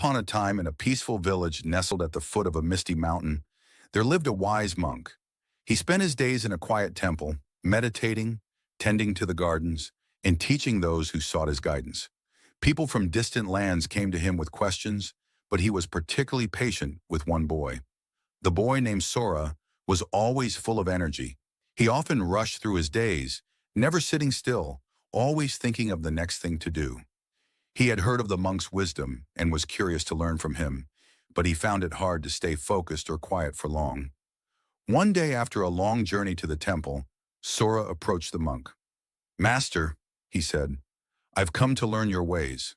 upon a time, in a peaceful village nestled at the foot of a misty mountain, there lived a wise monk. He spent his days in a quiet temple, meditating, tending to the gardens, and teaching those who sought his guidance. People from distant lands came to him with questions, but he was particularly patient with one boy. The boy, named Sora, was always full of energy. He often rushed through his days, never sitting still, always thinking of the next thing to do. He had heard of the monk's wisdom and was curious to learn from him, but he found it hard to stay focused or quiet for long. One day, after a long journey to the temple, Sora approached the monk. "Master," he said, "I've come to learn your ways.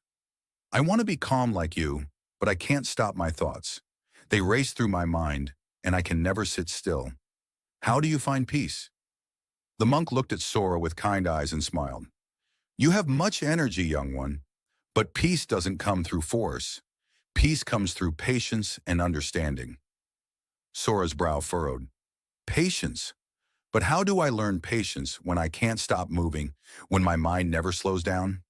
I want to be calm like you, but I can't stop my thoughts. They race through my mind, and I can never sit still. How do you find peace?" The monk looked at Sora with kind eyes and smiled. "You have much energy, young one, but peace doesn't come through force. Peace comes through patience and understanding." Sora's brow furrowed. Patience? But how do I learn patience when I can't stop moving, when my mind never slows down?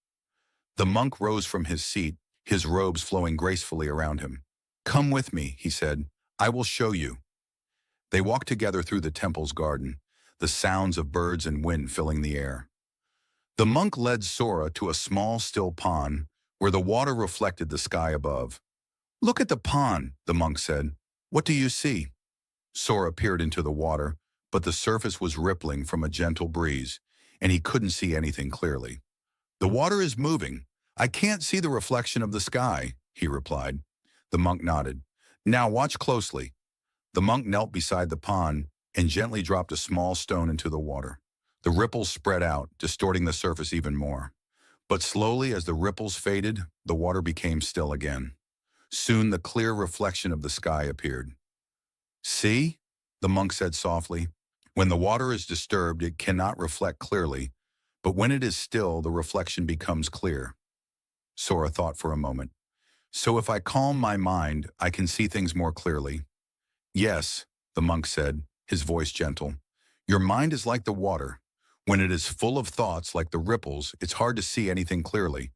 The monk rose from his seat, his robes flowing gracefully around him. "Come with me," he said. "I will show you." They walked together through the temple's garden, the sounds of birds and wind filling the air. The monk led Sora to a small, still pond where the water reflected the sky above. "Look at the pond," the monk said. "What do you see?" Sora peered into the water, but the surface was rippling from a gentle breeze, and he couldn't see anything clearly. "The water is moving. I can't see the reflection of the sky," he replied. The monk nodded. "Now watch closely." The monk knelt beside the pond and gently dropped a small stone into the water. The ripples spread out, distorting the surface even more. But slowly, as the ripples faded, the water became still again. Soon the clear reflection of the sky appeared. "See?" the monk said softly. "When the water is disturbed, it cannot reflect clearly, but when it is still, the reflection becomes clear." Sora thought for a moment. "So if I calm my mind, I can see things more clearly?" "Yes," the monk said, his voice gentle. "Your mind is like the water. When it is full of thoughts like the ripples, it's hard to see anything clearly.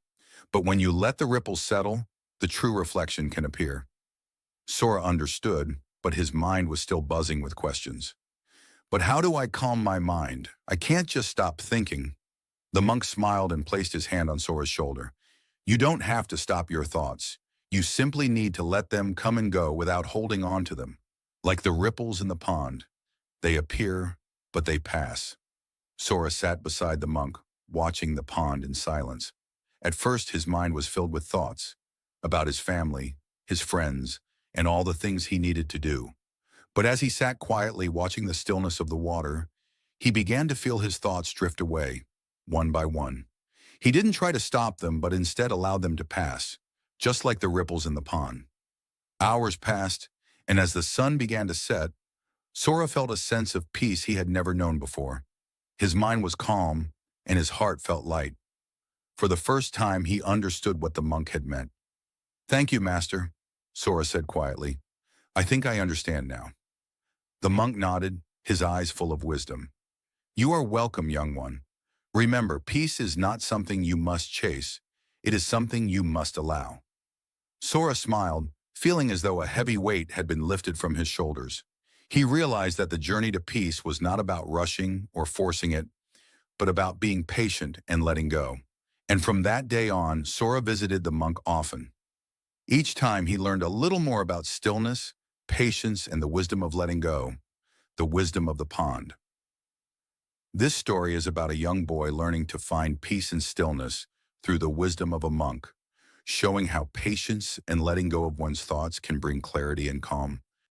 But when you let the ripples settle, the true reflection can appear." Sora understood, but his mind was still buzzing with questions. "But how do I calm my mind? I can't just stop thinking." The monk smiled and placed his hand on Sora's shoulder. "You don't have to stop your thoughts. You simply need to let them come and go without holding on to them. Like the ripples in the pond. They appear, but they pass." Sora sat beside the monk, watching the pond in silence. At first, his mind was filled with thoughts about his family, his friends, and all the things he needed to do. But as he sat quietly watching the stillness of the water, he began to feel his thoughts drift away, one by one. He didn't try to stop them, but instead allowed them to pass, just like the ripples in the pond. Hours passed, and as the sun began to set, Sora felt a sense of peace he had never known before. His mind was calm, and his heart felt light. For the first time, he understood what the monk had meant. "Thank you, Master," Sora said quietly. "I think I understand now." The monk nodded, his eyes full of wisdom. "You are welcome, young one. Remember, peace is not something you must chase. It is something you must allow." Sora smiled, feeling as though a heavy weight had been lifted from his shoulders. He realized that the journey to peace was not about rushing or forcing it, but about being patient and letting go. And from that day on, Sora visited the monk often. Each time he learned a little more about stillness, patience, and the wisdom of letting go, the wisdom of the pond. This story is about a young boy learning to find peace and stillness through the wisdom of a monk, showing how patience and letting go of one's thoughts can bring clarity and calm.